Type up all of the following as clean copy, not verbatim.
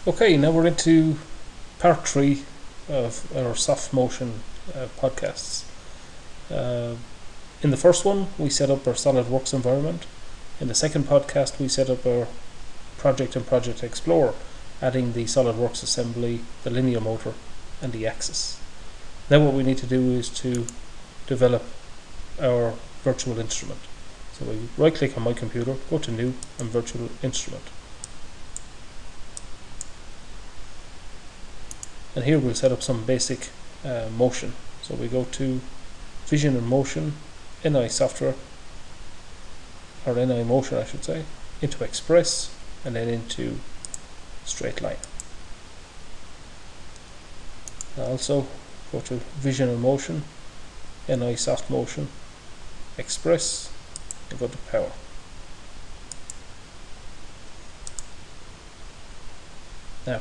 Okay, now we're into part 3 of our Softmotion podcasts. In the first one, we set up our SolidWorks environment. In the second podcast, we set up our project and Project Explorer, adding the SolidWorks assembly, the linear motor, and the axis. Now what we need to do is to develop our virtual instrument. So we right click on my computer, go to New and Virtual Instrument. And here we'll set up some basic motion. So we go to Vision and Motion, NI Software, or NI Motion I should say, into Express, and then into Straight Line. And also go to Vision and Motion, NI Softmotion, Express, and go to Power. Now,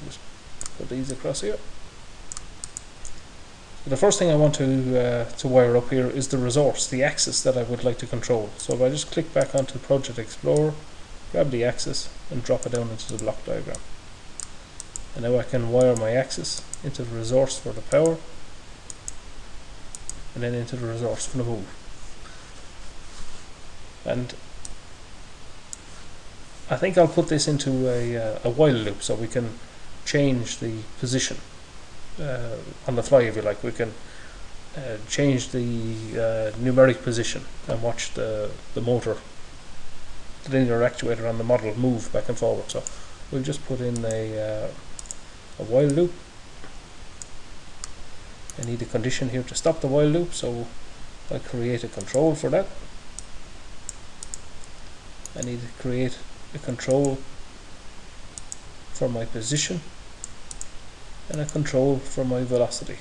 just put these across here. So the first thing I want to wire up here is the resource, the axis that I would like to control. So if I just click back onto Project Explorer, grab the axis and drop it down into the block diagram. And now I can wire my axis into the resource for the power, and then into the resource for the move. And I think I'll put this into a while loop so we can change the position on the fly if you like. We can change the numeric position and watch the motor, the linear actuator on the model move back and forward. So we'll just put in a while loop. I need a condition here to stop the while loop, so I'll create a control for that. I need to create a control for my position and a control for my velocity.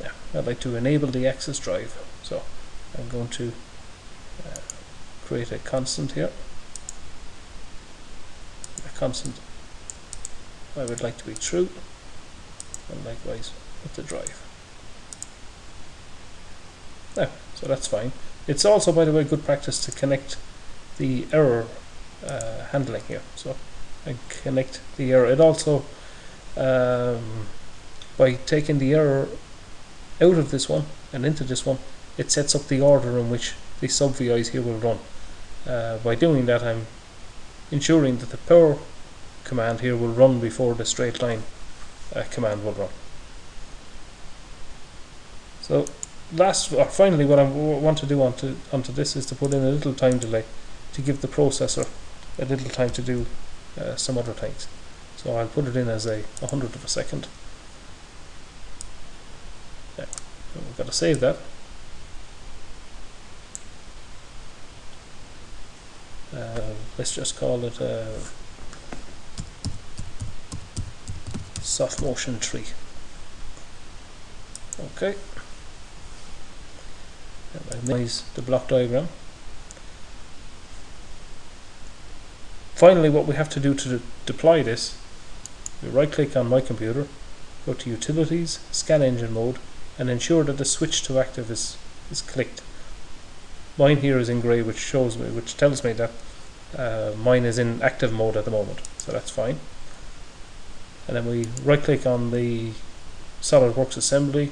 Now, I'd like to enable the axis drive, so I'm going to create a constant here. A constant I would like to be true, and likewise with the drive. Now, so that's fine. It's also, by the way, good practice to connect the error handling here. So I connect the error. It also, by taking the error out of this one and into this one, it sets up the order in which the sub VIs here will run. By doing that, I'm ensuring that the power command here will run before the straight line command will run. So finally, what I want to do onto this is to put in a little time delay to give the processor a little time to do some other things. So I'll put it in as a 100th of a second. Yeah, we've got to save that. Let's just call it Softmotion 3. Okay. I minimize the block diagram. Finally, what we have to do to deploy this, we right click on my computer, go to Utilities, Scan Engine Mode, and ensure that the switch to active is clicked. Mine here is in grey, which tells me that mine is in active mode at the moment, so that's fine. And then we right click on the SolidWorks assembly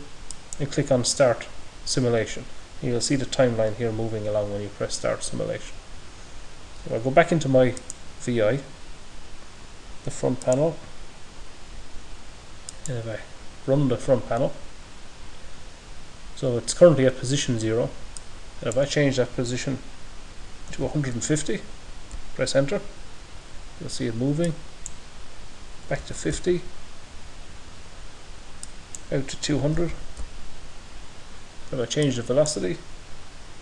and click on Start Simulation. You'll see the timeline here moving along when you press Start Simulation. So I'll go back into my VI, the front panel, and if I run the front panel, so it's currently at position 0, and if I change that position to 150, press enter, you'll see it moving back to 50, out to 200. If I change the velocity,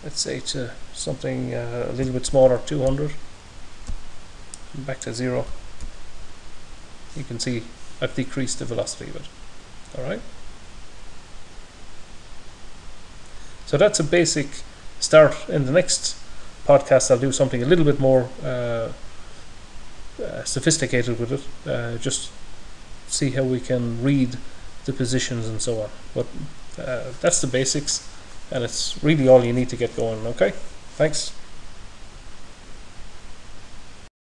let's say to something a little bit smaller, 200, and back to 0, you can see I've decreased the velocity of it. Alright? So that's a basic start. In the next podcast I'll do something a little bit more sophisticated with it, just see how we can read the positions and so on. But that's the basics. and it's really all you need to get going. Okay, thanks.